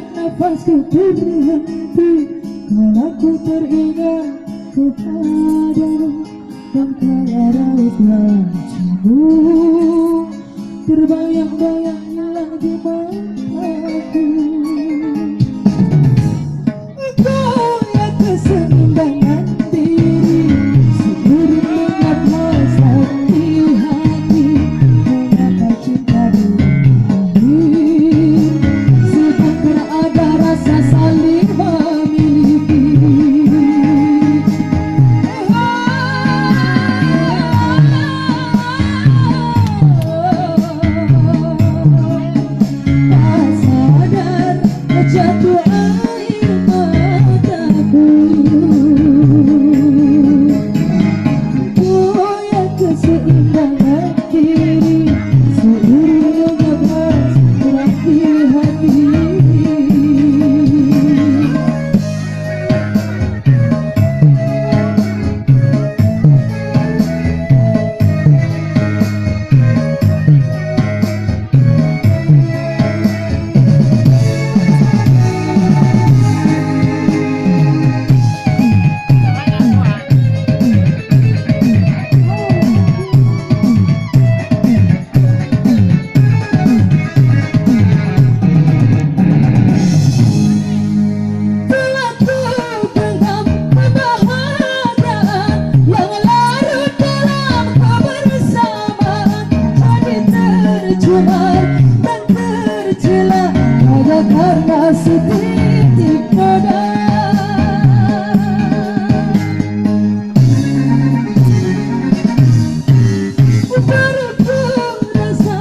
nafasku berhenti kalau ku teringat kepadamu dan kala raut wajahmu terbayang-bayang hilang di mataku. Goyah keseimbangan diri seluruh nafas di hati. Mengapa cinta berakhir sedangkan ada rasa saling memiliki. Tak sadar jatuh air mataku. Goyah keseimbangan diri seluruh nafas gerak di hati. Telah tergenggam kebahagiaan yang larut dalam kebersamaan, jadi tercemar dan tercela hanya karena setitik noda. Baru ku rasa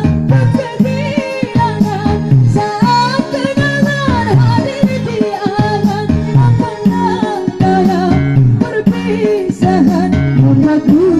kehilangan saat kenangan hadir di angan. Apakah dalam perpisahan membuatku